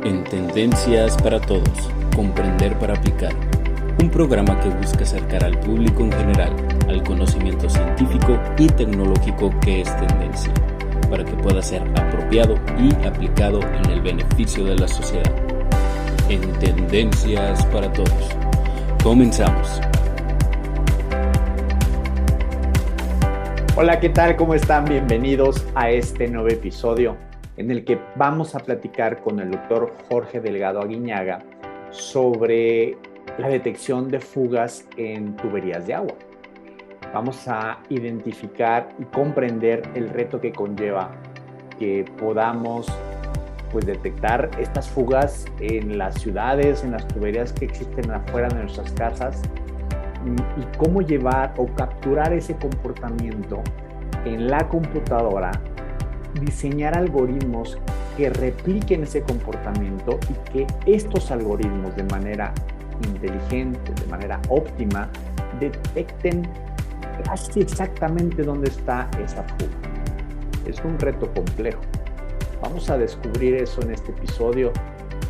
En Tendencias para Todos, Comprender para Aplicar, un programa que busca acercar al público en general al conocimiento científico y tecnológico que es tendencia, para que pueda ser apropiado y aplicado en el beneficio de la sociedad. En Tendencias para Todos, comenzamos. Hola, ¿qué tal? ¿Cómo están? Bienvenidos a este nuevo episodio en el que vamos a platicar con el doctor Jorge Delgado Aguiñaga sobre la detección de fugas en tuberías de agua. Vamos a identificar y comprender el reto que conlleva que podamos detectar estas fugas en las ciudades, en las tuberías que existen afuera de nuestras casas y cómo llevar o capturar ese comportamiento en la computadora, diseñar algoritmos que repliquen ese comportamiento y que estos algoritmos de manera inteligente, de manera óptima, detecten casi exactamente dónde está esa fuga. Es un reto complejo. Vamos a descubrir eso en este episodio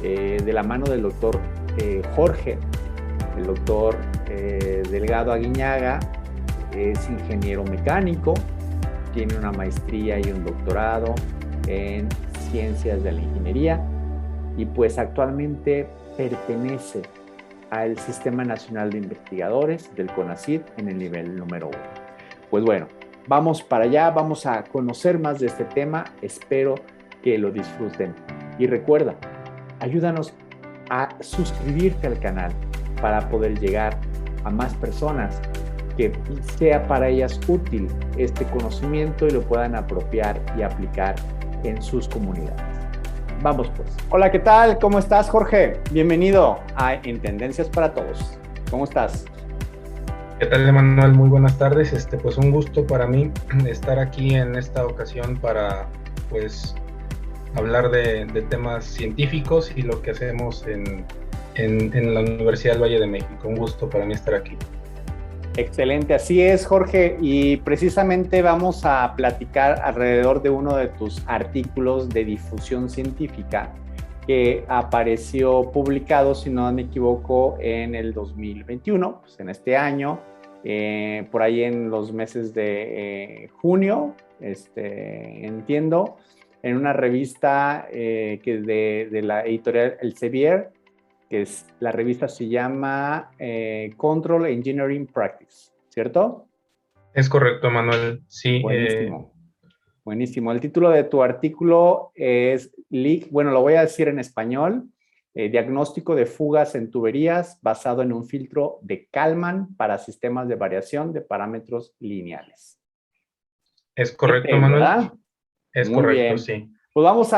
de la mano del doctor Jorge. El doctor Delgado Aguiñaga es ingeniero mecánico, tiene una maestría y un doctorado en ciencias de la ingeniería y pues actualmente pertenece al Sistema Nacional de Investigadores del CONACYT en el nivel número 1. Pues bueno, vamos para allá, vamos a conocer más de este tema, espero que lo disfruten. Y recuerda, ayúdanos a suscribirte al canal para poder llegar a más personas, que sea para ellas útil este conocimiento y lo puedan apropiar y aplicar en sus comunidades. Vamos pues. Hola, ¿qué tal? ¿Cómo estás, Jorge? Bienvenido a En Tendencias para Todos. ¿Cómo estás? ¿Qué tal, Emanuel? Muy buenas tardes. Pues un gusto para mí estar aquí en esta ocasión para pues hablar de temas científicos y lo que hacemos en la Universidad del Valle de México. Un gusto para mí estar aquí. Excelente, así es, Jorge, y precisamente vamos a platicar alrededor de uno de tus artículos de difusión científica que apareció publicado, si no me equivoco, en el 2021, pues en este año, por ahí en los meses de junio, entiendo, en una revista que es de la editorial Elsevier, que es, la revista se llama Control Engineering Practice, ¿cierto? Es correcto, Manuel. Sí. Buenísimo. Buenísimo. El título de tu artículo es, bueno, lo voy a decir en español, diagnóstico de fugas en tuberías basado en un filtro de Kalman para sistemas de variación de parámetros lineales. Es correcto, Manuel. ¿Verdad? Es muy correcto, bien. Sí. Pues vamos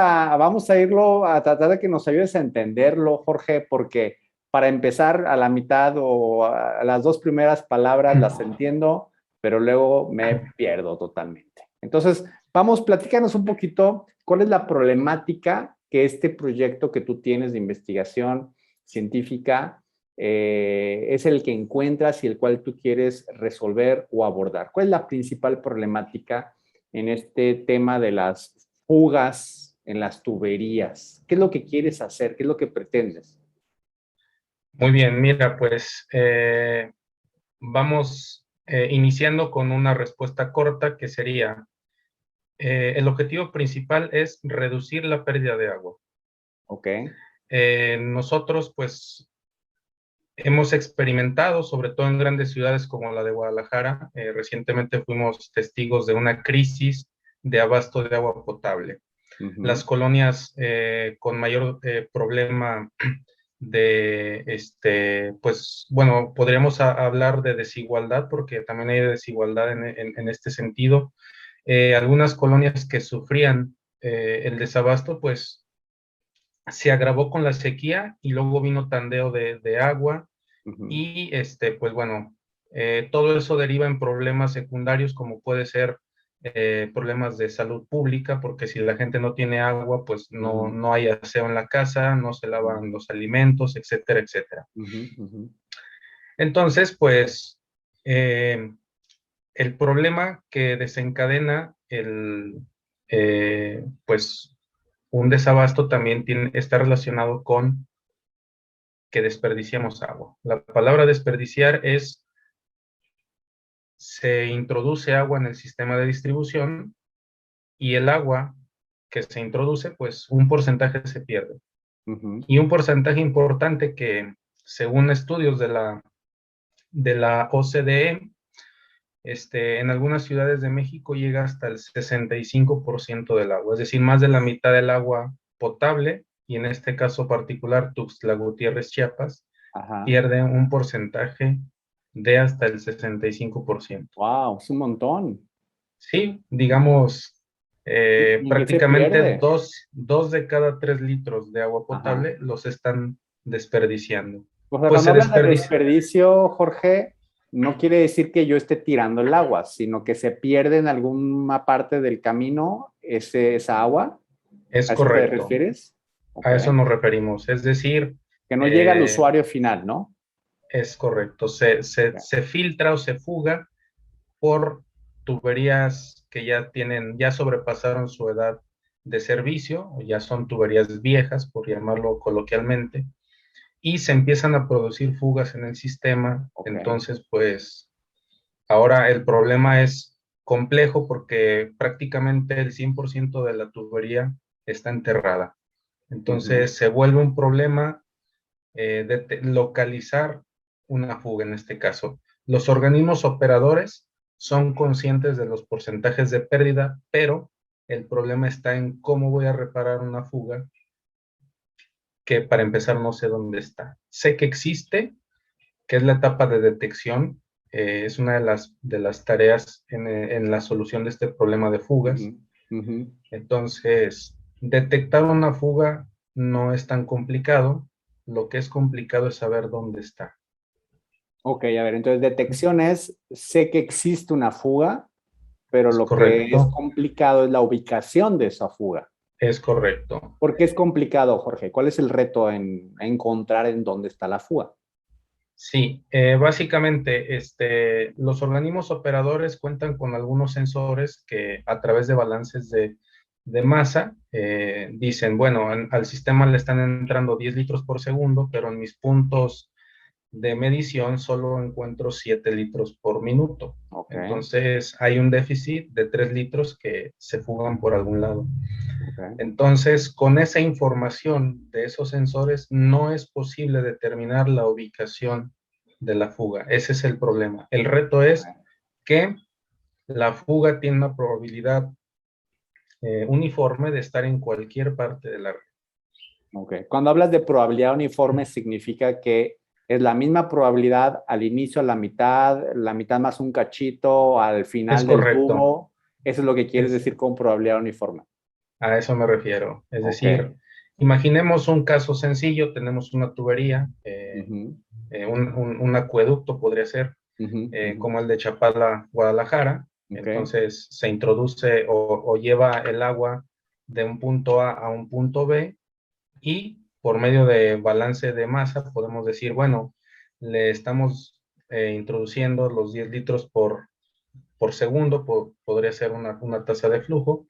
a irlo, a tratar de que nos ayudes a entenderlo, Jorge, porque para empezar a la mitad o a las dos primeras palabras las entiendo, pero luego me pierdo totalmente. Entonces, platícanos un poquito cuál es la problemática que este proyecto que tú tienes de investigación científica es el que encuentras y el cual tú quieres resolver o abordar. ¿Cuál es la principal problemática en este tema de las fugas en las tuberías? ¿Qué es lo que quieres hacer? ¿Qué es lo que pretendes? Muy bien, mira, pues vamos iniciando con una respuesta corta que sería, el objetivo principal es reducir la pérdida de agua. Ok. Nosotros, pues, hemos experimentado, sobre todo en grandes ciudades como la de Guadalajara, recientemente fuimos testigos de una crisis de abasto de agua potable. Las colonias con mayor problema pues, bueno, podríamos hablar de desigualdad, porque también hay desigualdad en este sentido. Algunas colonias que sufrían el desabasto, pues, se agravó con la sequía y luego vino tandeo de agua y, pues, bueno, todo eso deriva en problemas secundarios como puede ser problemas de salud pública, porque si la gente no tiene agua, pues no hay aseo en la casa, no se lavan los alimentos, etcétera, etcétera. Entonces, pues, el problema que desencadena pues, un desabasto también está relacionado con que desperdiciamos agua. La palabra desperdiciar es, se introduce agua en el sistema de distribución y el agua que se introduce, pues un porcentaje se pierde. Y un porcentaje importante que, según estudios de la OCDE, en algunas ciudades de México llega hasta el 65% del agua, es decir, más de la mitad del agua potable, y en este caso particular, Tuxtla Gutiérrez, Chiapas, pierde un porcentaje de hasta el 65%. ¡Wow! Es un montón. Sí, digamos, ¿Y prácticamente dos de cada 3 litros de agua potable los están desperdiciando. O sea, Pues cuando hablas de desperdicio, Jorge, no quiere decir que yo esté tirando el agua, sino que se pierde en alguna parte del camino esa agua. Es ¿A correcto. eso te refieres? A eso nos referimos. Es decir, que no llega al usuario final, ¿no? Es correcto. Se filtra o se fuga por tuberías que ya sobrepasaron su edad de servicio, o ya son tuberías viejas, por llamarlo coloquialmente, y se empiezan a producir fugas en el sistema. Entonces, pues, ahora el problema es complejo porque prácticamente el 100% de la tubería está enterrada. Entonces, se vuelve un problema de localizar una fuga en este caso. Los organismos operadores son conscientes de los porcentajes de pérdida, pero el problema está en cómo voy a reparar una fuga que, para empezar, no sé dónde está. Sé que existe, que es la etapa de detección, es una de las tareas en la solución de este problema de fugas. Entonces, detectar una fuga no es tan complicado. Lo que es complicado es saber dónde está. Ok, a ver, entonces detección es, sé que existe una fuga, pero lo que es complicado es la ubicación de esa fuga. Es correcto. ¿Por qué es complicado, Jorge? ¿Cuál es el reto en encontrar en dónde está la fuga? Sí, básicamente los organismos operadores cuentan con algunos sensores que, a través de balances de masa, dicen, bueno, al sistema le están entrando 10 litros por segundo, pero en mis puntos de medición solo encuentro 7 litros por minuto. Entonces hay un déficit de 3 litros que se fugan por algún lado. Entonces, con esa información de esos sensores no es posible determinar la ubicación de la fuga. Ese es el problema. El reto es que la fuga tiene una probabilidad uniforme de estar en cualquier parte de la red. Cuando hablas de probabilidad uniforme, significa que es la misma probabilidad al inicio, a la mitad más un cachito, al final del tubo. Eso es lo que quieres decir con probabilidad uniforme. A eso me refiero. Es decir, imaginemos un caso sencillo, tenemos una tubería, un acueducto podría ser, como el de Chapala, Guadalajara. Entonces se introduce o lleva el agua de un punto A a un punto B, y por medio de balance de masa podemos decir, bueno, le estamos introduciendo los 10 litros por segundo, podría ser una tasa de flujo,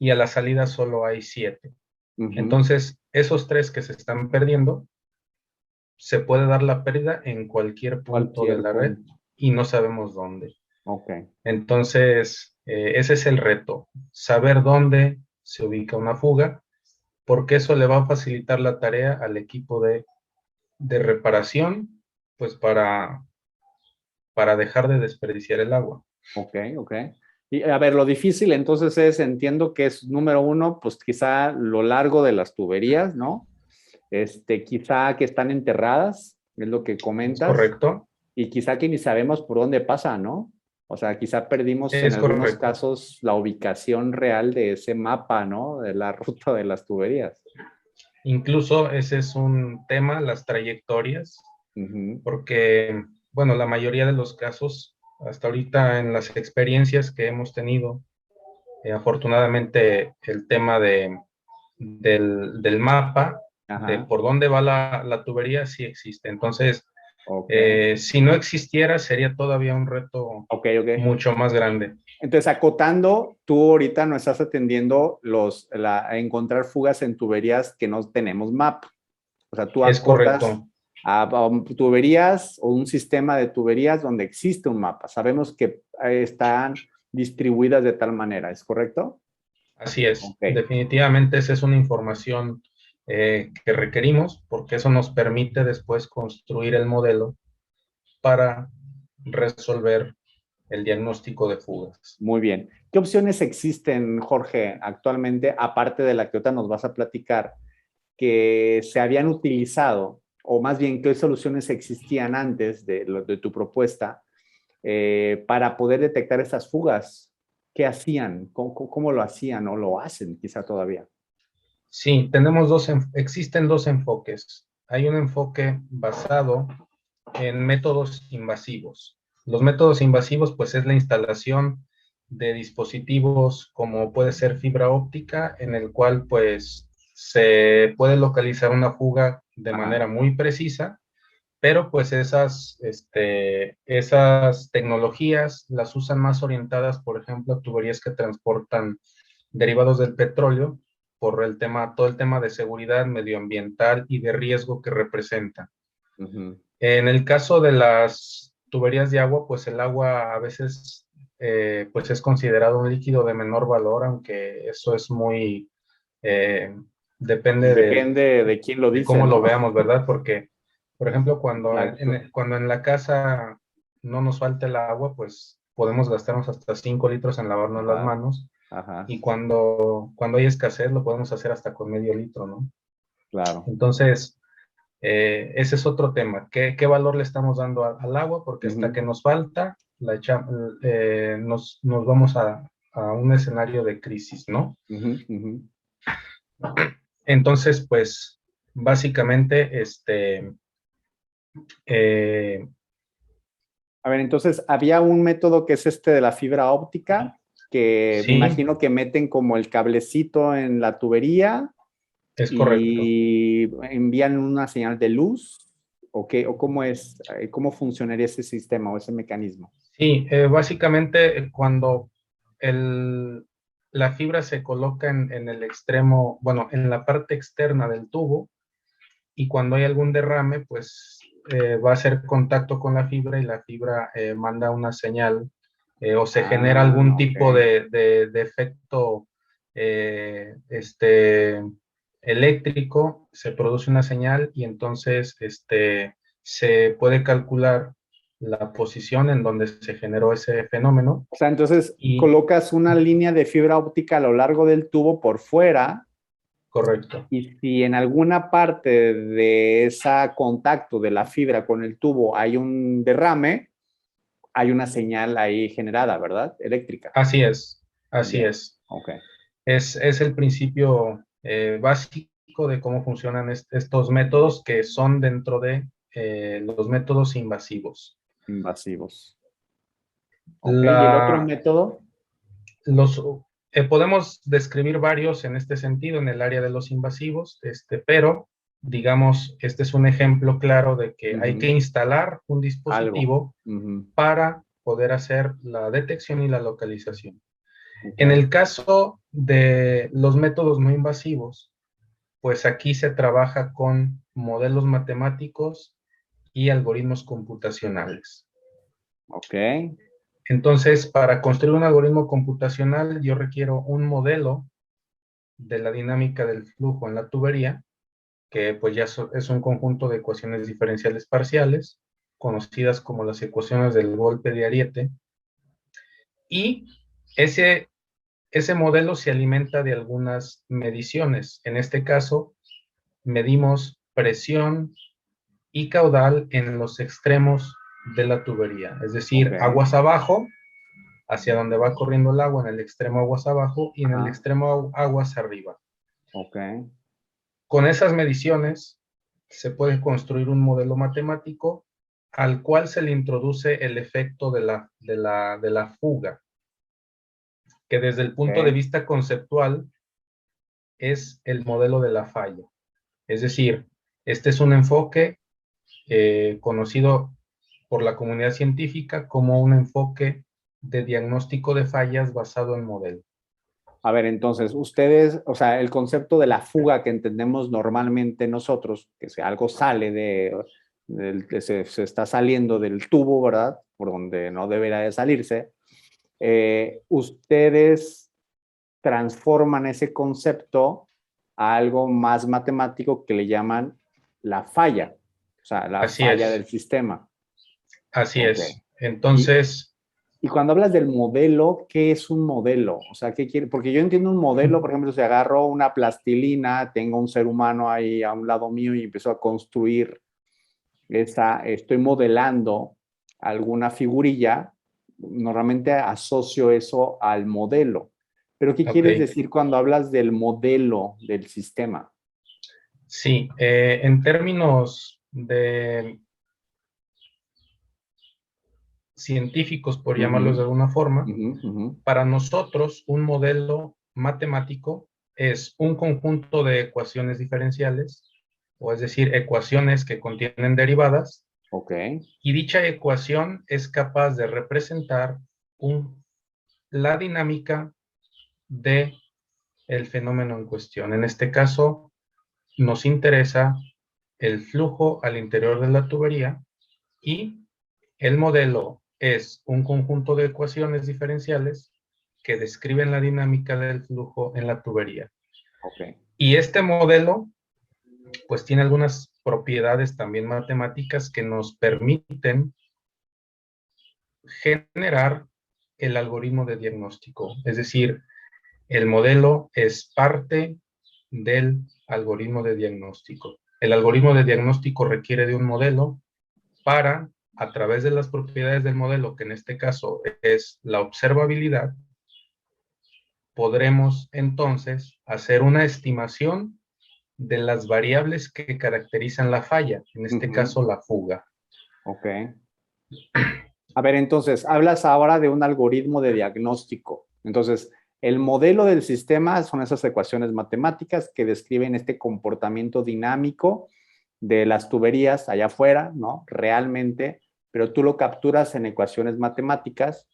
y a la salida solo hay 7. Entonces, esos 3 que se están perdiendo, se puede dar la pérdida en cualquier punto de la red y no sabemos dónde. Entonces, ese es el reto, saber dónde se ubica una fuga, porque eso le va a facilitar la tarea al equipo de reparación, pues para dejar de desperdiciar el agua. Y a ver, lo difícil entonces es, entiendo que es, número uno, pues quizá lo largo de las tuberías, ¿no? Quizá que están enterradas, es lo que comentas. Correcto. Y quizá que ni sabemos por dónde pasa, ¿no? O sea, quizá perdimos en algunos casos la ubicación real de ese mapa, ¿no? De la ruta de las tuberías. Incluso ese es un tema, las trayectorias, porque, bueno, la mayoría de los casos, hasta ahorita en las experiencias que hemos tenido, afortunadamente el tema del mapa, de por dónde va la tubería, sí existe. Entonces, Okay. Si no existiera, sería todavía un reto mucho más grande. Entonces, acotando, tú ahorita no estás atendiendo a encontrar fugas en tuberías que no tenemos MAP. O sea, tú Es acotas correcto. a tuberías o un sistema de tuberías donde existe un mapa. Sabemos que están distribuidas de tal manera, ¿es correcto? Así es. Okay. Definitivamente esa es una información que requerimos porque eso nos permite después construir el modelo para resolver el diagnóstico de fugas. Muy bien. ¿Qué opciones existen, Jorge, actualmente, aparte de la que ahorita nos vas a platicar, que se habían utilizado, o más bien, qué soluciones existían antes de tu propuesta para poder detectar esas fugas? ¿Qué hacían? ¿Cómo lo hacían o lo hacen quizá todavía? Sí, existen dos enfoques. Hay un enfoque basado en métodos invasivos. Los métodos invasivos, pues, es la instalación de dispositivos como puede ser fibra óptica, en el cual, pues, se puede localizar una fuga de manera muy precisa, pero, pues, esas tecnologías las usan más orientadas, por ejemplo, a tuberías que transportan derivados del petróleo, por todo el tema de seguridad medioambiental y de riesgo que representa. En el caso de las tuberías de agua, pues el agua a veces pues es considerado un líquido de menor valor, aunque eso es muy, depende de quién lo de dice, cómo ¿no? lo veamos, ¿verdad? Porque, por ejemplo, cuando en la casa no nos falta el agua, pues podemos gastarnos hasta 5 litros en lavarnos las manos. Y cuando hay escasez, lo podemos hacer hasta con medio litro, ¿no? Claro. Entonces, ese es otro tema. ¿Qué valor le estamos dando al agua? Porque hasta que nos falta, nos vamos a un escenario de crisis, ¿no? Entonces, pues, básicamente, a ver, entonces, había un método que es de la fibra óptica, que sí, me imagino que meten como el cablecito en la tubería es correcto. Y envían una señal de luz, ¿o cómo es? ¿Cómo funcionaría ese sistema o ese mecanismo? Sí, básicamente cuando la fibra se coloca en el extremo, bueno, en la parte externa del tubo, y cuando hay algún derrame, pues va a hacer contacto con la fibra y la fibra manda una señal o se genera algún tipo de efecto eléctrico, se produce una señal y entonces se puede calcular la posición en donde se generó ese fenómeno. O sea, entonces colocas una línea de fibra óptica a lo largo del tubo por fuera. Correcto. Y si en alguna parte de ese contacto de la fibra con el tubo hay un derrame, hay una señal ahí generada, ¿verdad? Eléctrica. Así es, así Bien. es. Okay. Es el principio básico de cómo funcionan estos métodos que son dentro de los métodos invasivos. Invasivos. Okay. ¿Y el otro método? Podemos describir varios en este sentido, en el área de los invasivos, pero digamos, este es un ejemplo claro de que hay que instalar un dispositivo para poder hacer la detección y la localización. Okay. En el caso de los métodos no invasivos, pues aquí se trabaja con modelos matemáticos y algoritmos computacionales. Ok. Entonces, para construir un algoritmo computacional, yo requiero un modelo de la dinámica del flujo en la tubería, que pues ya es un conjunto de ecuaciones diferenciales parciales, conocidas como las ecuaciones del golpe de Ariete, y ese modelo se alimenta de algunas mediciones. En este caso, medimos presión y caudal en los extremos de la tubería, es decir, aguas abajo, hacia donde va corriendo el agua, en el extremo aguas abajo, y en el extremo aguas arriba. Con esas mediciones se puede construir un modelo matemático al cual se le introduce el efecto de la fuga, que desde el punto de vista conceptual es el modelo de la falla. Es decir, este es un enfoque conocido por la comunidad científica como un enfoque de diagnóstico de fallas basado en modelo. A ver, entonces, ustedes, o sea, el concepto de la fuga que entendemos normalmente nosotros, que si algo sale se está saliendo del tubo, ¿verdad? Por donde no debería de salirse, ustedes transforman ese concepto a algo más matemático que le llaman la falla, o sea, la Así falla es. del sistema. Así Ok. es. Entonces, Y cuando hablas del modelo, ¿qué es un modelo? O sea, ¿qué quiere? Porque yo entiendo un modelo, por ejemplo, si agarro una plastilina, tengo un ser humano ahí a un lado mío y empiezo a construir estoy modelando alguna figurilla, normalmente asocio eso al modelo. Pero ¿qué quieres ok. decir cuando hablas del modelo del sistema? Sí, en términos de científicos, por llamarlos de alguna forma, para nosotros un modelo matemático es un conjunto de ecuaciones diferenciales, o es decir, ecuaciones que contienen derivadas, Ok. y dicha ecuación es capaz de representar la dinámica de el fenómeno en cuestión. En este caso, nos interesa el flujo al interior de la tubería y el modelo es un conjunto de ecuaciones diferenciales que describen la dinámica del flujo en la tubería. Ok. Y este modelo, pues tiene algunas propiedades también matemáticas que nos permiten generar el algoritmo de diagnóstico. Es decir, el modelo es parte del algoritmo de diagnóstico. El algoritmo de diagnóstico requiere de un modelo para, a través de las propiedades del modelo, que en este caso es la observabilidad, podremos entonces hacer una estimación de las variables que caracterizan la falla, en este caso la fuga. Ok. A ver, entonces, hablas ahora de un algoritmo de diagnóstico. Entonces, el modelo del sistema son esas ecuaciones matemáticas que describen este comportamiento dinámico de las tuberías allá afuera, ¿no? Realmente, pero tú lo capturas en ecuaciones matemáticas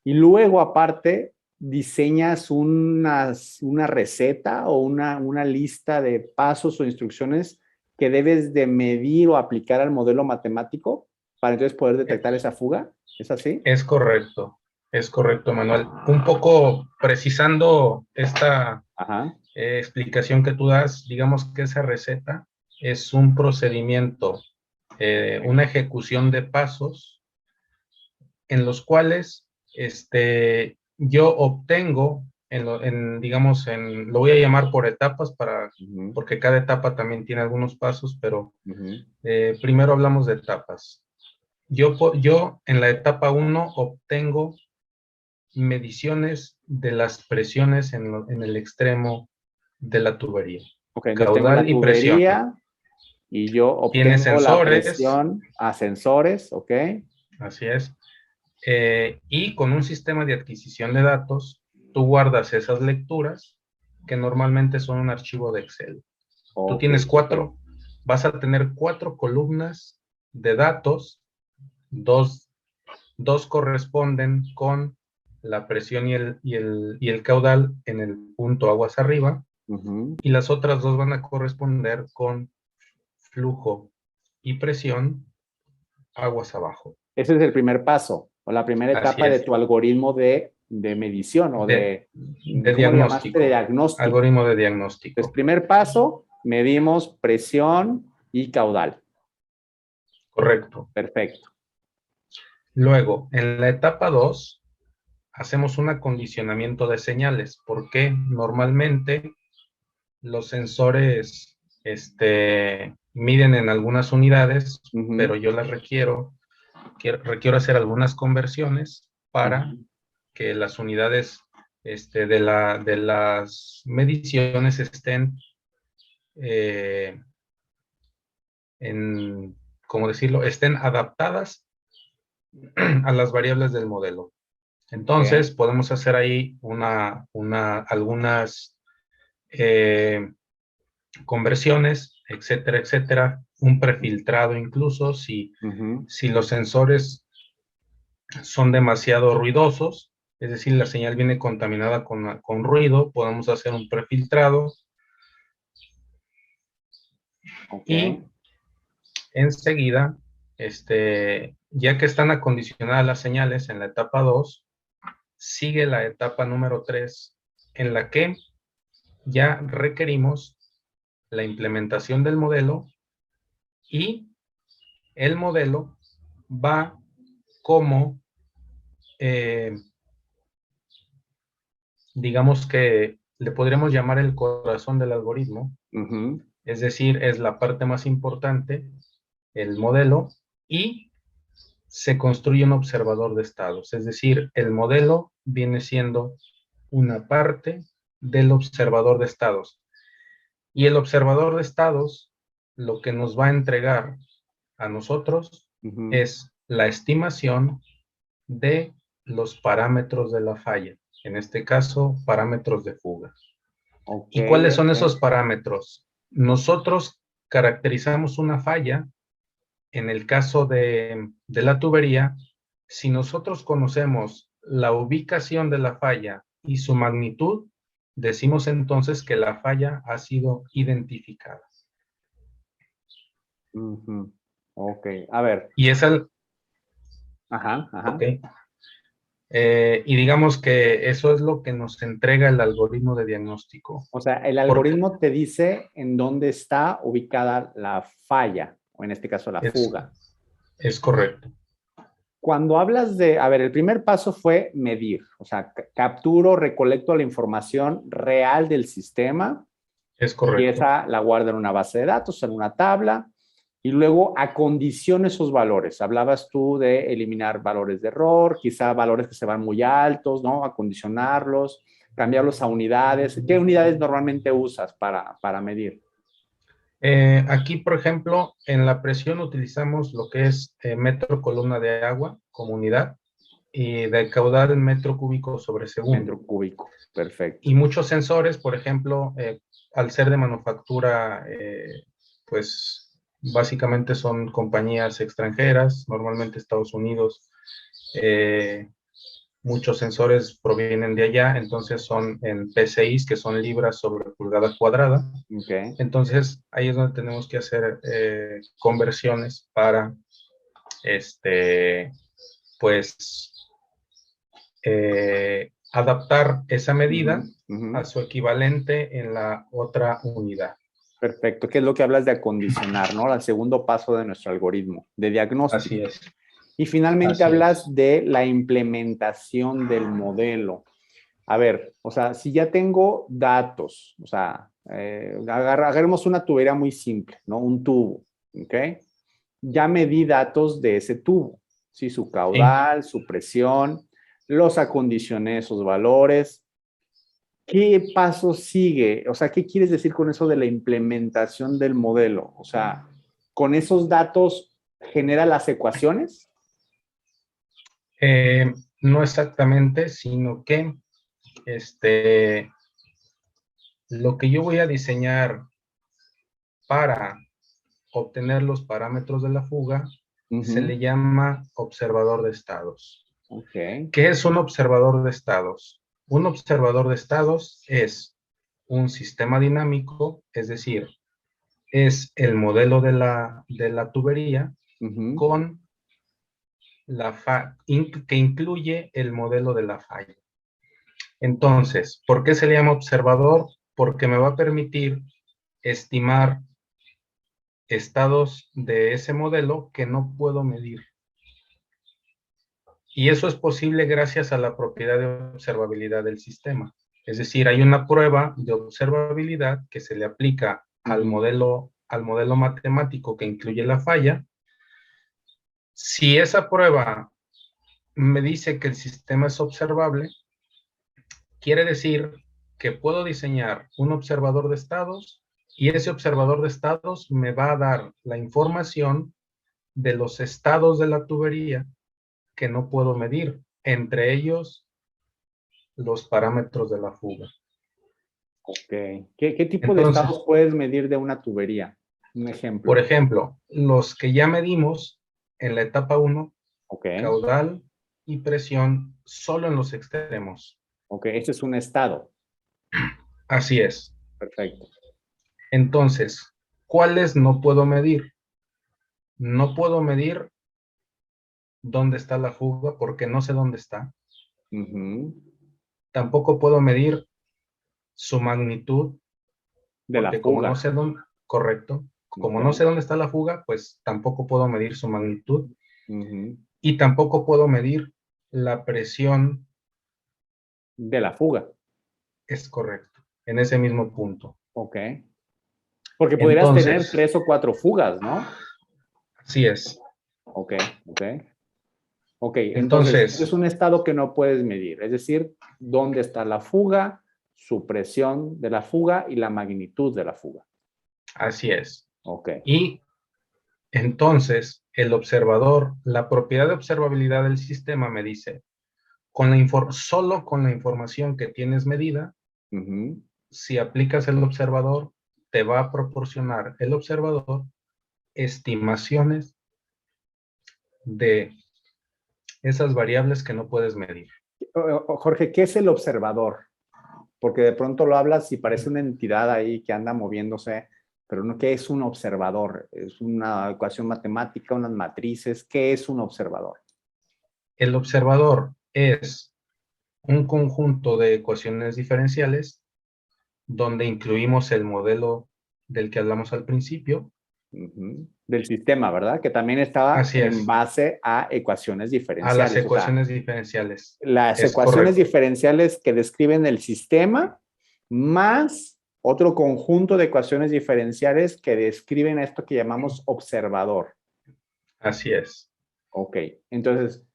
y luego, aparte, diseñas una receta o una lista de pasos o instrucciones que debes de medir o aplicar al modelo matemático para entonces poder detectar esa fuga. ¿Es así? Es correcto, Manuel. Un poco precisando esta explicación que tú das, digamos que esa receta es un procedimiento, una ejecución de pasos en los cuales yo obtengo, lo voy a llamar por etapas porque cada etapa también tiene algunos pasos, pero primero hablamos de etapas. Yo en la etapa 1 obtengo mediciones de las presiones en el extremo de la tubería. Ok, entonces tengo la tubería y yo obtengo la presión a sensores, ok. Así es. Y con un sistema de adquisición de datos, tú guardas esas lecturas que normalmente son un archivo de Excel. Tú tienes vas a tener 4 columnas de datos, dos corresponden con la presión y el caudal en el punto aguas arriba, y las otras 2 van a corresponder con flujo y presión aguas abajo. Ese es el primer paso, o la primera etapa de tu algoritmo de medición o de diagnóstico. De diagnóstico. Algoritmo de diagnóstico. Entonces, primer paso, medimos presión y caudal. Correcto. Perfecto. Luego, en la etapa 2, hacemos un acondicionamiento de señales, porque normalmente los sensores miden en algunas unidades, pero yo las requiero hacer algunas conversiones para que las unidades de las mediciones estén estén adaptadas a las variables del modelo. Entonces, podemos hacer ahí algunas conversiones, etcétera, etcétera. un prefiltrado incluso si los sensores son demasiado ruidosos, es decir, la señal viene contaminada con ruido, podemos hacer un prefiltrado. Y enseguida, ya que están acondicionadas las señales en la etapa 2, sigue la etapa número 3, en la que ya requerimos la implementación del modelo, y el modelo va como, digamos que le podríamos llamar el corazón del algoritmo. Es decir, es la parte más importante, el modelo, y se construye un observador de estados. Es decir, el modelo viene siendo una parte del observador de estados. Y el observador de estados lo que nos va a entregar a nosotros es la estimación de los parámetros de la falla. En este caso, parámetros de fuga. ¿Y cuáles son esos parámetros? Nosotros caracterizamos una falla, en el caso de la tubería, si nosotros conocemos la ubicación de la falla y su magnitud, decimos entonces que la falla ha sido identificada. Ok, a ver. Y es el... Ajá. Ok. Y digamos que eso es lo que nos entrega el algoritmo de diagnóstico. O sea, el algoritmo te dice en dónde está ubicada la falla, o en este caso la fuga. Es correcto. Cuando hablas de, a ver, el primer paso fue medir, o sea, capturo, recolecto la información real del sistema. Es correcto. Y esa la guardo en una base de datos, en una tabla, y luego acondiciono esos valores. Hablabas tú de eliminar valores de error, quizá valores que se van muy altos, ¿no? Acondicionarlos, cambiarlos a unidades. ¿Qué unidades normalmente usas para medir? Aquí, por ejemplo, en la presión utilizamos lo que es metro columna de agua como unidad, y de caudal en metro cúbico sobre segundo. Metro cúbico, perfecto. Y muchos sensores, por ejemplo, al ser de manufactura, pues básicamente son compañías extranjeras, normalmente Estados Unidos. Muchos sensores provienen de allá, entonces son en PSIs, que son libras sobre pulgada cuadrada. Okay. Entonces, ahí es donde tenemos que hacer conversiones para, adaptar esa medida a su equivalente en la otra unidad. Perfecto. ¿Qué es lo que hablas de acondicionar, no? El segundo paso de nuestro algoritmo de diagnóstico. Así es. Y finalmente hablas de la implementación del modelo. A ver, o sea, si ya tengo datos, o sea, agarremos una tubería muy simple, ¿no? Un tubo, ¿ok? Ya medí datos de ese tubo, ¿sí? Su caudal, su presión, los acondicioné esos valores. ¿Qué paso sigue? O sea, ¿qué quieres decir con eso de la implementación del modelo? O sea, ¿con esos datos genera las ecuaciones? No exactamente, sino que lo que yo voy a diseñar para obtener los parámetros de la fuga se le llama observador de estados. Okay. ¿Qué es un observador de estados? Un observador de estados es un sistema dinámico, es decir, es el modelo de la tubería con que incluye el modelo de la falla. Entonces, ¿por qué se le llama observador? Porque me va a permitir estimar estados de ese modelo que no puedo medir. Y eso es posible gracias a la propiedad de observabilidad del sistema. Es decir, hay una prueba de observabilidad que se le aplica al modelo matemático que incluye la falla. Si esa prueba me dice que el sistema es observable, quiere decir que puedo diseñar un observador de estados, y ese observador de estados me va a dar la información de los estados de la tubería que no puedo medir, entre ellos los parámetros de la fuga. Ok. ¿Qué tipo de estados puedes medir de una tubería? Un ejemplo. Por ejemplo, los que ya medimos en la etapa 1, Ok. caudal y presión solo en los extremos. Ok, este es un estado. Así es. Perfecto. Entonces, ¿cuáles no puedo medir? No puedo medir dónde está la fuga porque no sé dónde está. Ujú. Tampoco puedo medir su magnitud De la porque como fuga. no sé dónde, correcto, como Ok. no sé dónde está la fuga, pues tampoco puedo medir su magnitud Ujú. y tampoco puedo medir la presión. De la fuga. Es correcto, en ese mismo punto. Ok. Porque podrías tener Entonces, 3 o 4 fugas, ¿no? así es. Ok, ok. Ok, entonces Entonces, es un estado que no puedes medir, es decir, dónde está la fuga, su presión de la fuga y la magnitud de la fuga. así es. Ok, Y entonces, el observador, la propiedad de observabilidad del sistema me dice, solo con la información que tienes medida, ujú, si aplicas el observador, te va a proporcionar el observador estimaciones de esas variables que no puedes medir. Jorge, ¿qué es el observador? Porque de pronto lo hablas y parece una entidad ahí que anda moviéndose, pero no, ¿qué es un observador? ¿Es una ecuación matemática, unas matrices? ¿Qué es un observador? El observador es un conjunto de ecuaciones diferenciales donde incluimos el modelo del que hablamos al principio. Ujú. Del sistema, ¿verdad? Que también estaba Así en es, base a ecuaciones a las diferenciales. O sea, ecuaciones diferenciales. las Es ecuaciones correcto. diferenciales que describen el sistema, más otro conjunto de ecuaciones diferenciales que describen esto que llamamos observador. Así es. Ok, entonces,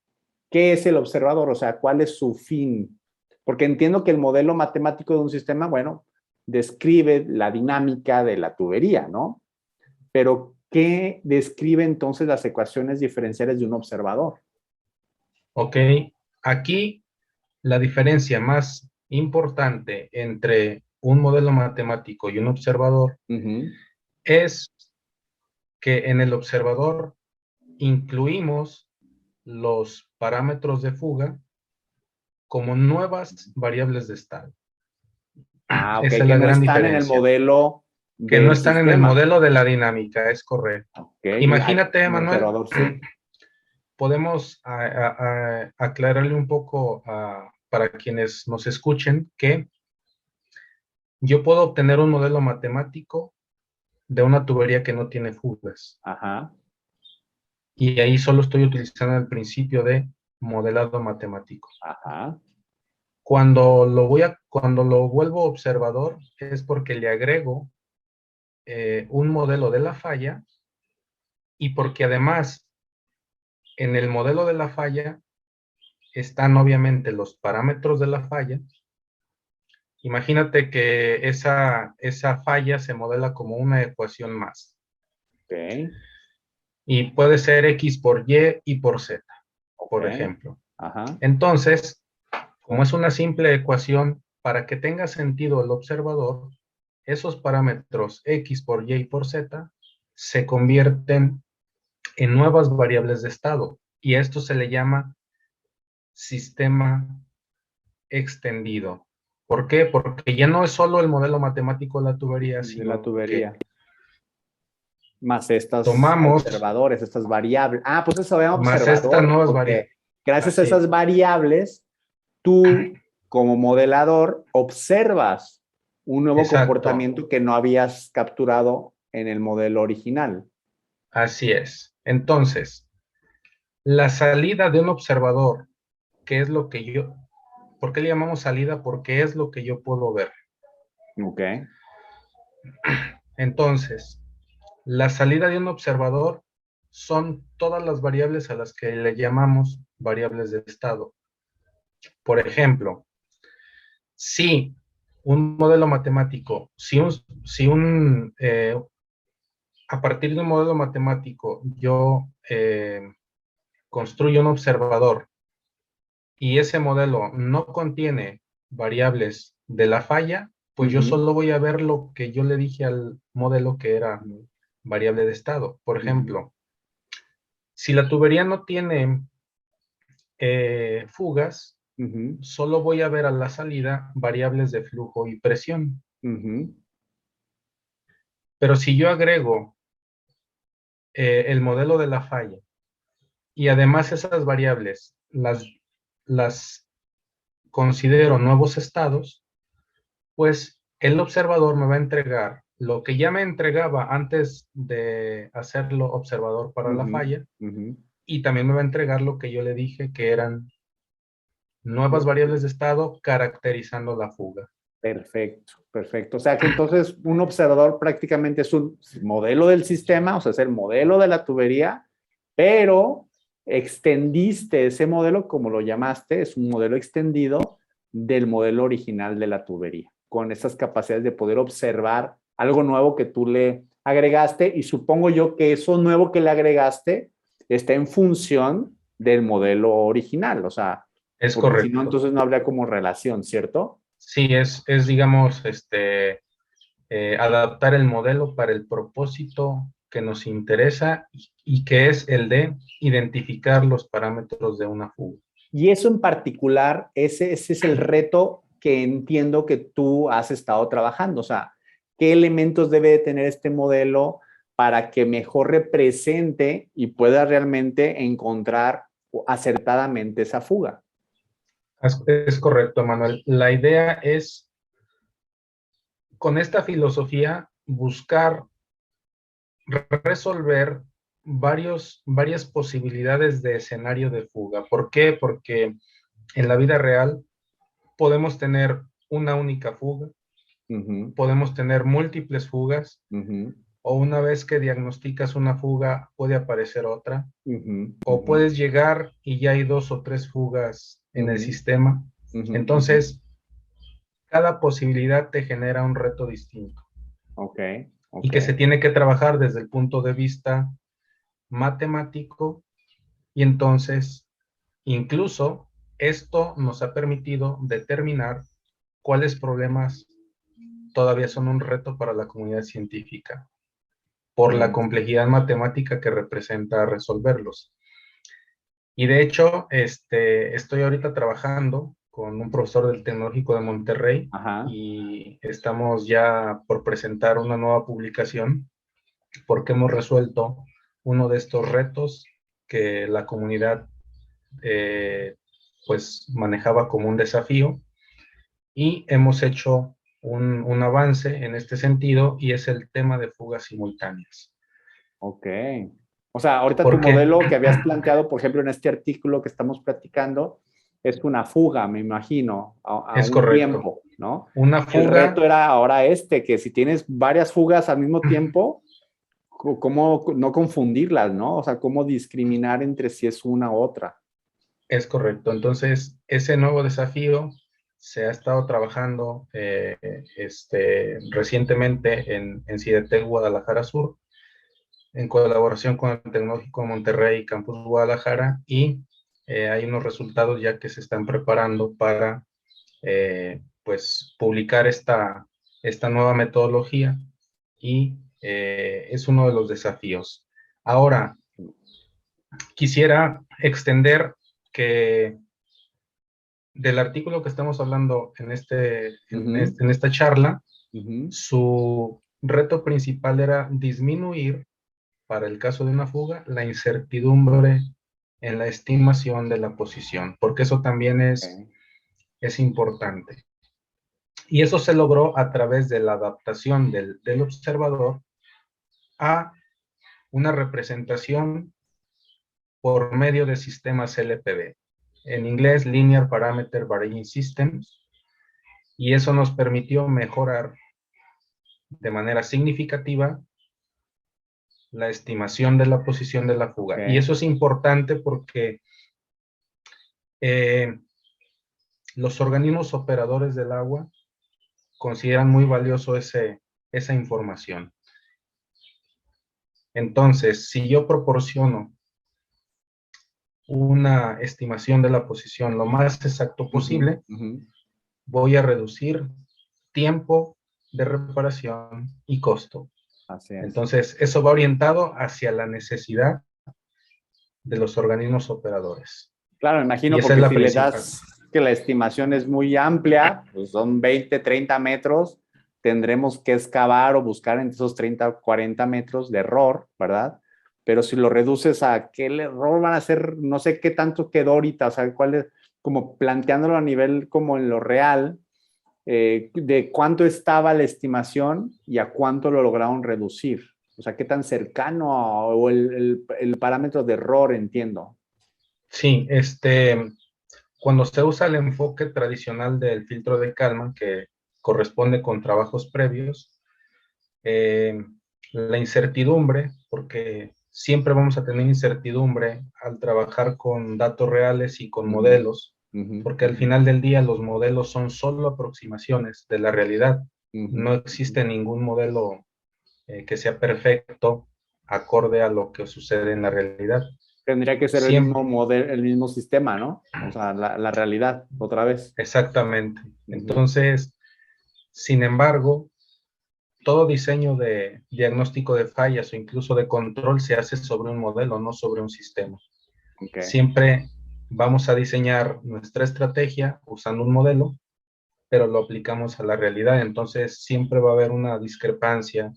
¿qué es el observador? O sea, ¿cuál es su fin? Porque entiendo que el modelo matemático de un sistema, bueno, describe la dinámica de la tubería, ¿no? Pero, ¿qué describe entonces las ecuaciones diferenciales de un observador? Ok, aquí la diferencia más importante entre un modelo matemático y un observador Ujú. es que en el observador incluimos los parámetros de fuga como nuevas variables de estado. Ah, ok, Esa es que la no gran están en el diferencia. modelo Que no del están en el sistema. modelo de la dinámica, es correcto. Ok, Imagínate, un Manuel, observador sí. podemos aclararle un poco para quienes nos escuchen que yo puedo obtener un modelo matemático de una tubería que no tiene fugas. Ajá. Y ahí solo estoy utilizando el principio de modelado matemático. Ajá. Cuando lo vuelvo observador es porque le agrego un modelo de la falla y porque además en el modelo de la falla están obviamente los parámetros de la falla. Imagínate que esa falla se modela como una ecuación más. Ok. Y puede ser X por Y por Z, Ok. por ejemplo. Ajá. Entonces, como es una simple ecuación, para que tenga sentido el observador, esos parámetros X por Y por Z se convierten en nuevas variables de estado. Y esto se le llama sistema extendido. ¿Por qué? Porque ya no es solo el modelo matemático de la tubería, De la sino que tubería. Más estos tomamos observadores, estas variables. Ah, pues eso se llama más estas observador, nuevas porque variables. gracias a Así esas es, variables, tú como modelador observas un nuevo exacto, comportamiento que no habías capturado en el modelo original. así es. Entonces, la salida de un observador, ¿qué es lo que ¿por qué le llamamos salida? Porque es lo que yo puedo ver. Ok. Entonces, la salida de un observador son todas las variables a las que le llamamos variables de estado. Por ejemplo, si un modelo matemático, a partir de un modelo matemático yo construyo un observador y ese modelo no contiene variables de la falla, pues yo Ujú. solo voy a ver lo que yo le dije al modelo que era variable de estado. Por ejemplo, si la tubería no tiene fugas, solo voy a ver a la salida variables de flujo y presión. Pero si yo agrego el modelo de la falla y además esas variables las considero nuevos estados, pues el observador me va a entregar lo que ya me entregaba antes de hacerlo observador para la falla, y también me va a entregar lo que yo le dije que eran nuevas variables de estado caracterizando la fuga. Perfecto, perfecto. O sea que entonces un observador prácticamente es un modelo del sistema, o sea, es el modelo de la tubería, pero extendiste ese modelo, como lo llamaste, es un modelo extendido del modelo original de la tubería, con esas capacidades de poder observar algo nuevo que tú le agregaste, y supongo yo que eso nuevo que le agregaste está en función del modelo original, o sea, es porque correcto. si no, entonces no habría como relación, ¿cierto? Sí, es digamos, adaptar el modelo para el propósito que nos interesa y que es el de identificar los parámetros de una fuga. Y eso en particular, ese es el reto que entiendo que tú has estado trabajando. O sea, ¿qué elementos debe de tener este modelo para que mejor represente y pueda realmente encontrar acertadamente esa fuga? Es correcto, Manuel. La idea es, con esta filosofía, buscar resolver varias posibilidades de escenario de fuga. ¿Por qué? Porque en la vida real podemos tener una única fuga, podemos tener múltiples fugas, o una vez que diagnosticas una fuga puede aparecer otra, o puedes llegar y ya hay 2 o 3 fugas en el sistema. Entonces, cada posibilidad te genera un reto distinto. Y que se tiene que trabajar desde el punto de vista matemático, y entonces incluso esto nos ha permitido determinar cuáles problemas todavía son un reto para la comunidad científica por la complejidad matemática que representa resolverlos. Y de hecho, estoy ahorita trabajando con un profesor del Tecnológico de Monterrey, y estamos ya por presentar una nueva publicación porque hemos resuelto uno de estos retos que la comunidad pues manejaba como un desafío, y hemos hecho un avance en este sentido, y es el tema de fugas simultáneas. Ok. O sea, ahorita tu modelo que habías planteado, por ejemplo, en este artículo que estamos platicando, es una fuga, me imagino, a es un correcto. tiempo, ¿no? Una fuga. El reto era ahora que si tienes varias fugas al mismo tiempo, ¿cómo no confundirlas, no? O sea, ¿cómo discriminar entre si es una u otra? Es correcto. Entonces, ese nuevo desafío se ha estado trabajando recientemente en CIDETEC Guadalajara Sur, en colaboración con el Tecnológico de Monterrey Campus Guadalajara, y hay unos resultados ya que se están preparando para pues publicar esta nueva metodología, y es uno de los desafíos. Ahora, quisiera extender que del artículo que estamos hablando en esta charla, su reto principal era disminuir, para el caso de una fuga, la incertidumbre en la estimación de la posición, porque eso también es importante. Y eso se logró a través de la adaptación del observador a una representación por medio de sistemas LPB, en inglés Linear Parameter Varying Systems, y eso nos permitió mejorar de manera significativa la estimación de la posición de la fuga. Y eso es importante porque los organismos operadores del agua consideran muy valioso esa información. Entonces, si yo proporciono una estimación de la posición lo más exacto posible, voy a reducir tiempo de reparación y costo. Así es. Entonces, eso va orientado hacia la necesidad de los organismos operadores. Claro, imagino, Y esa porque es la si le principal. das que la estimación es muy amplia, pues son 20, 30 metros, tendremos que excavar o buscar entre esos 30 o 40 metros de error, ¿verdad? Pero si lo reduces a qué error van a ser, no sé qué tanto quedó ahorita, o sea, cuál es, como planteándolo a nivel como en lo real, de cuánto estaba la estimación y a cuánto lo lograron reducir. O sea, qué tan cercano o el parámetro de error, entiendo. Sí, cuando se usa el enfoque tradicional del filtro de Kalman, que corresponde con trabajos previos, la incertidumbre, porque siempre vamos a tener incertidumbre al trabajar con datos reales y con modelos, porque al final del día los modelos son solo aproximaciones de la realidad. No existe ningún modelo que sea perfecto acorde a lo que sucede en la realidad. Tendría que ser el mismo modelo, el mismo sistema, ¿no? O sea, la realidad, otra vez. Exactamente. Entonces, sin embargo, todo diseño de diagnóstico de fallas o incluso de control se hace sobre un modelo, no sobre un sistema. Okay. Siempre vamos a diseñar nuestra estrategia usando un modelo, pero lo aplicamos a la realidad. Entonces, siempre va a haber una discrepancia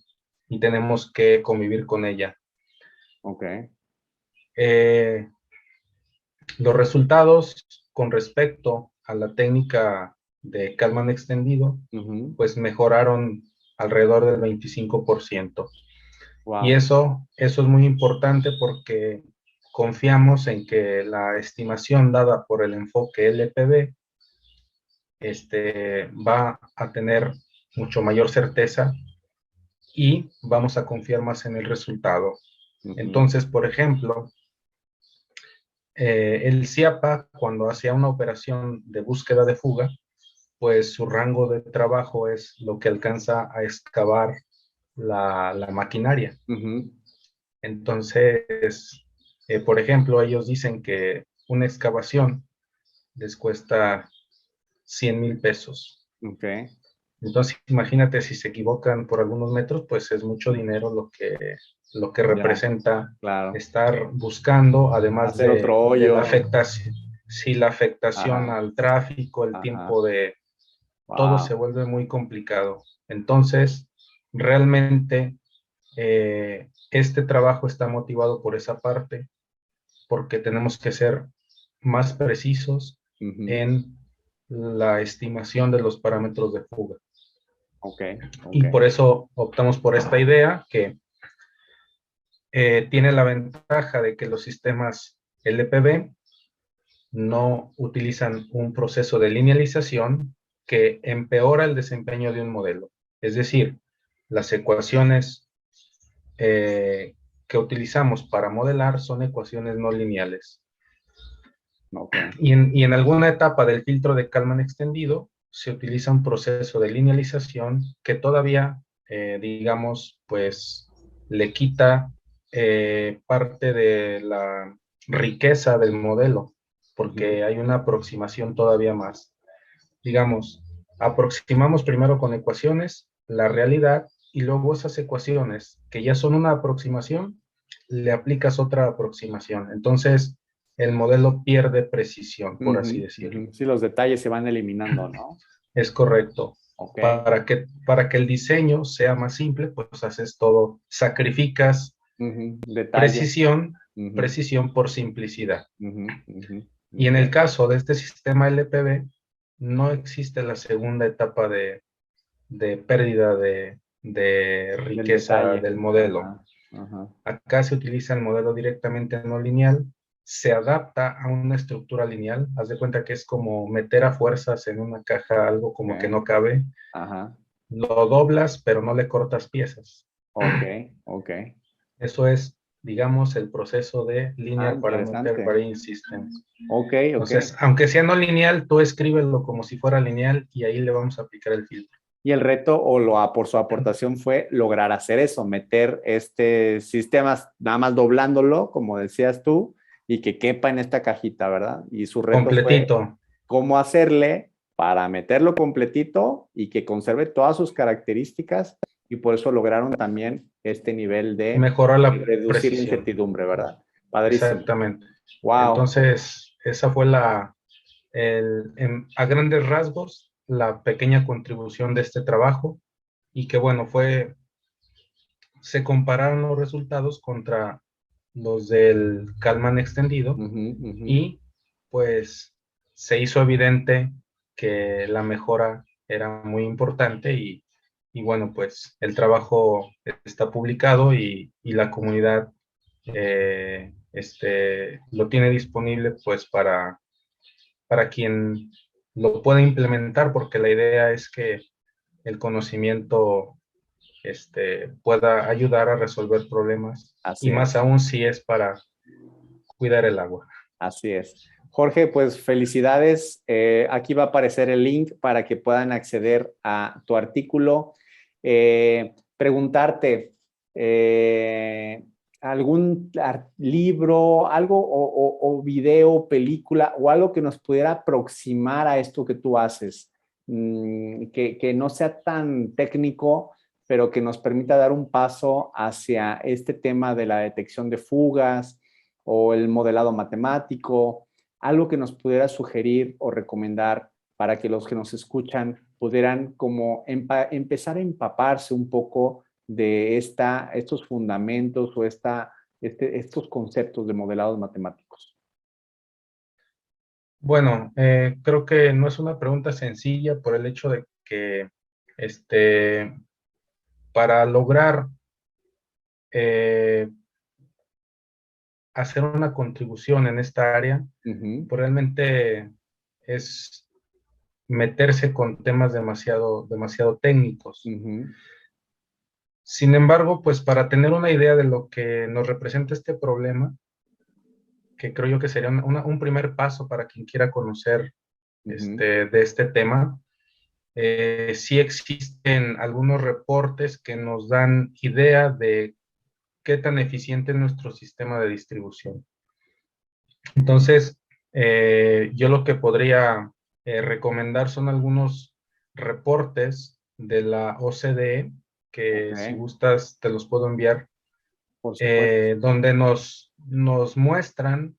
y tenemos que convivir con ella. Ok. Los resultados con respecto a la técnica de Kalman extendido, pues mejoraron alrededor del 25%. Wow. Y eso es muy importante porque confiamos en que la estimación dada por el enfoque LPB va a tener mucho mayor certeza y vamos a confiar más en el resultado. Entonces, por ejemplo, el CIAPA, cuando hacía una operación de búsqueda de fuga, pues su rango de trabajo es lo que alcanza a excavar la maquinaria. Entonces, por ejemplo, ellos dicen que una excavación les cuesta 100,000 pesos. Okay. Entonces, imagínate si se equivocan por algunos metros, pues es mucho dinero lo que representa estar buscando, además hacer otro hoyo. de la afectación, si la afectación al tráfico, el tiempo de... Todo se vuelve muy complicado. Entonces, realmente este trabajo está motivado por esa parte, porque tenemos que ser más precisos en la estimación de los parámetros de fuga. Okay. Y por eso optamos por esta idea que tiene la ventaja de que los sistemas LPB no utilizan un proceso de linealización que empeora el desempeño de un modelo. Es decir, las ecuaciones que utilizamos para modelar son ecuaciones no lineales. Okay. Y en alguna etapa del filtro de Kalman extendido se utiliza un proceso de linealización que todavía, digamos, pues le quita parte de la riqueza del modelo, porque hay una aproximación todavía más. Digamos, aproximamos primero con ecuaciones la realidad y luego esas ecuaciones que ya son una aproximación, le aplicas otra aproximación. Entonces, el modelo pierde precisión, por así decirlo. Sí, los detalles se van eliminando, ¿no? Es correcto. Okay. Para que el diseño sea más simple, pues haces todo, sacrificas precisión, precisión por simplicidad. Y en el caso de este sistema LPB, no existe la segunda etapa de pérdida de riqueza del modelo. Acá se utiliza el modelo directamente no lineal, se adapta a una estructura lineal. Haz de cuenta que es como meter a fuerzas en una caja algo como que no cabe. Lo doblas, pero no le cortas piezas. Eso es, digamos, el proceso de Linear Parameter Varying System. Entonces, aunque sea no lineal, tú escríbelo como si fuera lineal y ahí le vamos a aplicar el filtro. Y el reto por su aportación fue lograr hacer eso, meter este sistema nada más doblándolo, como decías tú, y que quepa en esta cajita, ¿verdad? Y su reto completito. Fue cómo hacerle para meterlo completito y que conserve todas sus características y por eso lograron también este nivel de Mejorar la reducir la precisión. incertidumbre, ¿verdad? Padrísimo. Exactamente. Wow. Entonces, esa fue a grandes rasgos, la pequeña contribución de este trabajo, y que bueno, se compararon los resultados contra los del Kalman extendido, y pues se hizo evidente que la mejora era muy importante, y bueno, pues el trabajo está publicado, y la comunidad lo tiene disponible pues para quien lo pueda implementar, porque la idea es que el conocimiento pueda ayudar a resolver problemas. Así y más es. aún si es para cuidar el agua. Así es. Jorge, pues felicidades. Aquí va a aparecer el link para que puedan acceder a tu artículo. Preguntarte, algún libro, algo o video, película o algo que nos pudiera aproximar a esto que tú haces, que no sea tan técnico, pero que nos permita dar un paso hacia este tema de la detección de fugas o el modelado matemático, algo que nos pudiera sugerir o recomendar para que los que nos escuchan pudieran como empezar a empaparse un poco de estos fundamentos o estos conceptos de modelados matemáticos. Bueno, creo que no es una pregunta sencilla por el hecho de que para lograr hacer una contribución en esta área, pues realmente es meterse con temas demasiado técnicos. Sin embargo, pues para tener una idea de lo que nos representa este problema, que creo yo que sería un primer paso para quien quiera conocer de este tema, sí existen algunos reportes que nos dan idea de qué tan eficiente es nuestro sistema de distribución. Entonces, yo lo que podría recomendar son algunos reportes de la OCDE, que si gustas te los puedo enviar, donde nos muestran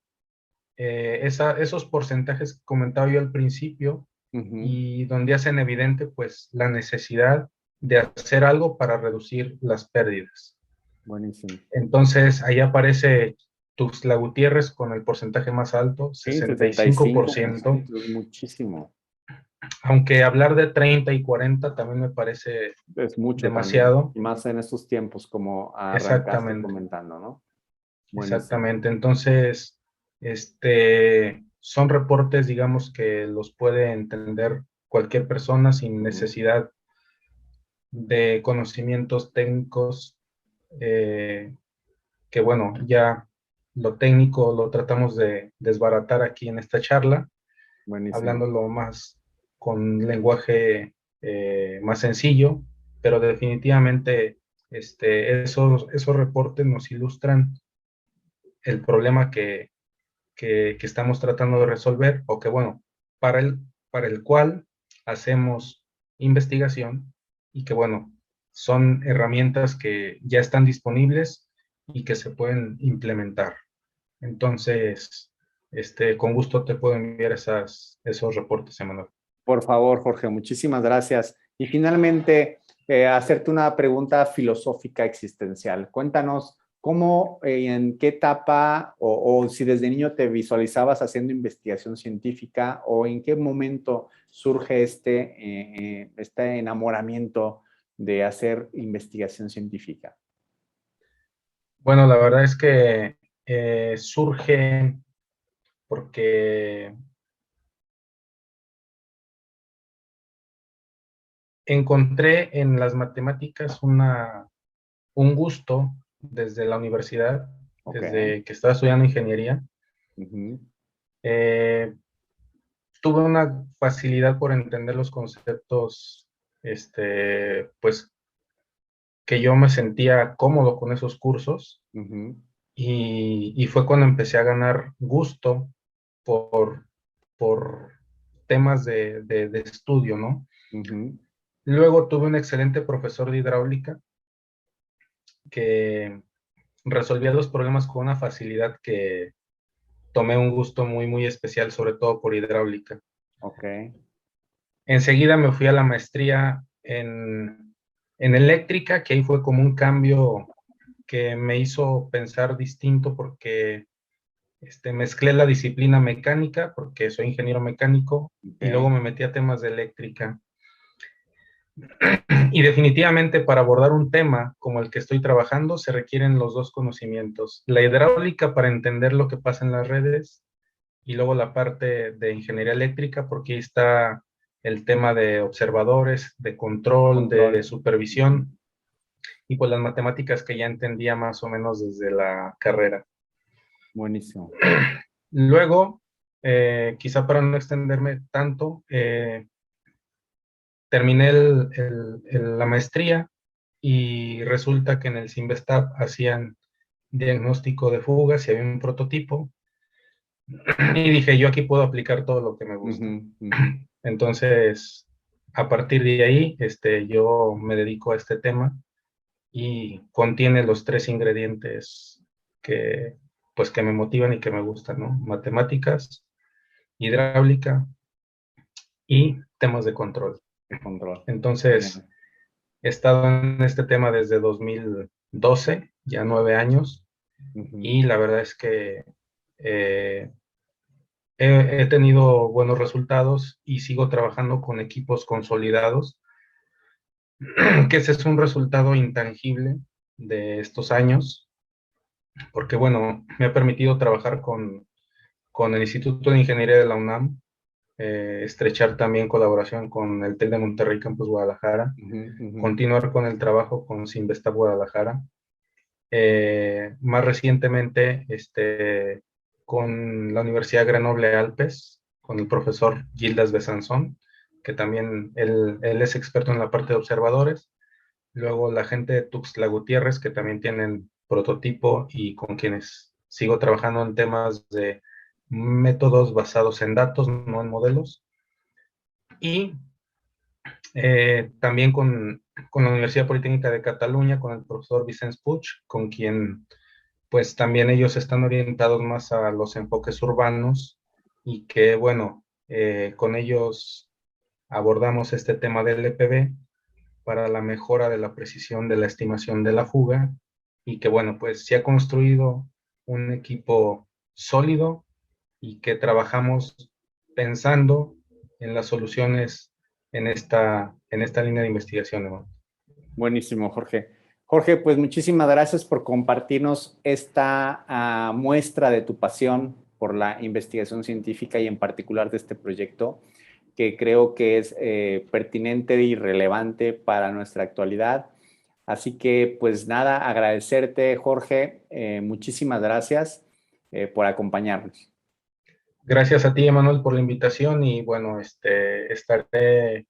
esos porcentajes que comentaba yo al principio, y donde hacen evidente pues la necesidad de hacer algo para reducir las pérdidas. Buenísimo. Entonces, ahí aparece Tuxtla Gutiérrez con el porcentaje más alto, Sí, 65%. Es muchísimo. Aunque hablar de 30 y 40 también me parece es mucho demasiado. También. Y más en estos tiempos como arrancaste comentando, ¿no? Buenísimo. Exactamente. Entonces, son reportes, digamos, que los puede entender cualquier persona sin necesidad de conocimientos técnicos, que bueno, ya lo técnico lo tratamos de desbaratar aquí en esta charla, hablándolo más con lenguaje más sencillo, pero definitivamente esos reportes nos ilustran el problema que estamos tratando de resolver, o que bueno, para el cual hacemos investigación, y que bueno, son herramientas que ya están disponibles y que se pueden implementar. Entonces, con gusto te puedo enviar esos reportes, Emanuel. Por favor, Jorge, muchísimas gracias. Y finalmente, hacerte una pregunta filosófica existencial. Cuéntanos cómo, en qué etapa o si desde niño te visualizabas haciendo investigación científica, o en qué momento surge este enamoramiento de hacer investigación científica. Bueno, la verdad es que surge porque encontré en las matemáticas un gusto desde la universidad, desde que estaba estudiando ingeniería. Tuve una facilidad por entender los conceptos, pues, que yo me sentía cómodo con esos cursos, y fue cuando empecé a ganar gusto por temas de estudio, ¿no? Luego tuve un excelente profesor de hidráulica que resolvía los problemas con una facilidad que tomé un gusto muy, muy especial, sobre todo por hidráulica. Ok. Enseguida me fui a la maestría en eléctrica, que ahí fue como un cambio que me hizo pensar distinto porque mezclé la disciplina mecánica, porque soy ingeniero mecánico, y luego me metí a temas de eléctrica. Y definitivamente para abordar un tema como el que estoy trabajando se requieren los dos conocimientos. La hidráulica para entender lo que pasa en las redes y luego la parte de ingeniería eléctrica, porque ahí está el tema de observadores, de control. De supervisión y pues las matemáticas que ya entendía más o menos desde la carrera. Buenísimo. Luego, quizá para no extenderme tanto, terminé la maestría y resulta que en el Cinvestav hacían diagnóstico de fugas y había un prototipo y dije, yo aquí puedo aplicar todo lo que me gusta. Entonces, a partir de ahí, yo me dedico a este tema y contiene los 3 ingredientes que me motivan y que me gustan, ¿no? Matemáticas, hidráulica y temas de control. Entonces, he estado en este tema desde 2012, ya 9 años, y la verdad es que he tenido buenos resultados y sigo trabajando con equipos consolidados, que ese es un resultado intangible de estos años, porque bueno, me ha permitido trabajar con el Instituto de Ingeniería de la UNAM, estrechar también colaboración con el TEC de Monterrey Campus Guadalajara, continuar con el trabajo con Cinvestav Guadalajara, más recientemente con la Universidad Grenoble Alpes, con el profesor Gildas Besanzón, que también él es experto en la parte de observadores. Luego la gente de Tuxtla Gutiérrez, que también tienen prototipo y con quienes sigo trabajando en temas de métodos basados en datos, no en modelos. Y también con la Universidad Politécnica de Cataluña, con el profesor Vicenç Puig, con quien pues también ellos están orientados más a los enfoques urbanos y que bueno, con ellos abordamos este tema del LPB para la mejora de la precisión de la estimación de la fuga y que bueno, pues se ha construido un equipo sólido y que trabajamos pensando en las soluciones en esta línea de investigación, ¿no? Buenísimo, Jorge. Jorge, pues muchísimas gracias por compartirnos esta muestra de tu pasión por la investigación científica y en particular de este proyecto, que creo que es pertinente y relevante para nuestra actualidad. Así que, pues nada, agradecerte, Jorge. Muchísimas gracias por acompañarnos. Gracias a ti, Emanuel, por la invitación y bueno, estaré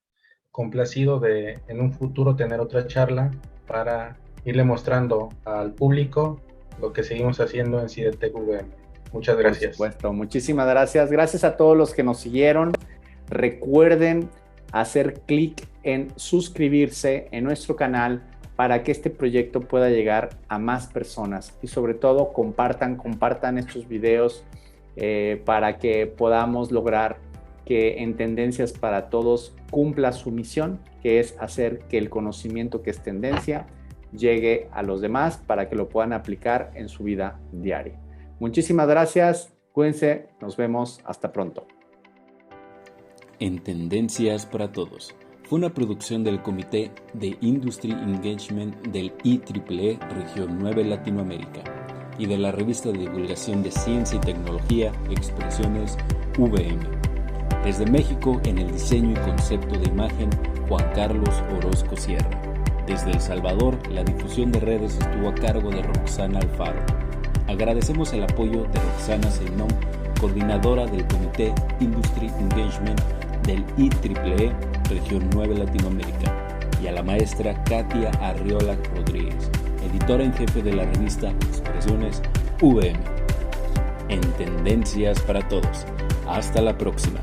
complacido de en un futuro tener otra charla para irle mostrando al público lo que seguimos haciendo en CIDETEC VM. Muchas gracias. Por supuesto, muchísimas gracias. Gracias a todos los que nos siguieron. Recuerden hacer clic en suscribirse en nuestro canal para que este proyecto pueda llegar a más personas y sobre todo compartan estos videos para que podamos lograr que en Tendencias para Todos cumpla su misión, que es hacer que el conocimiento que es tendencia llegue a los demás para que lo puedan aplicar en su vida diaria. Muchísimas gracias, cuídense, nos vemos, hasta pronto. En Tendencias para Todos fue una producción del Comité de Industry Engagement del IEEE Región 9 Latinoamérica y de la revista de divulgación de ciencia y tecnología Expresiones VM. Desde México, en el diseño y concepto de imagen, Juan Carlos Orozco Sierra. Desde El Salvador, la difusión de redes estuvo a cargo de Roxana Alfaro. Agradecemos el apoyo de Roxana Seinón, coordinadora del Comité Industry Engagement del IEEE Región 9 Latinoamérica, y a la maestra Katia Arriola Rodríguez, editora en jefe de la revista Expresiones VM. En Tendencias para Todos. Hasta la próxima.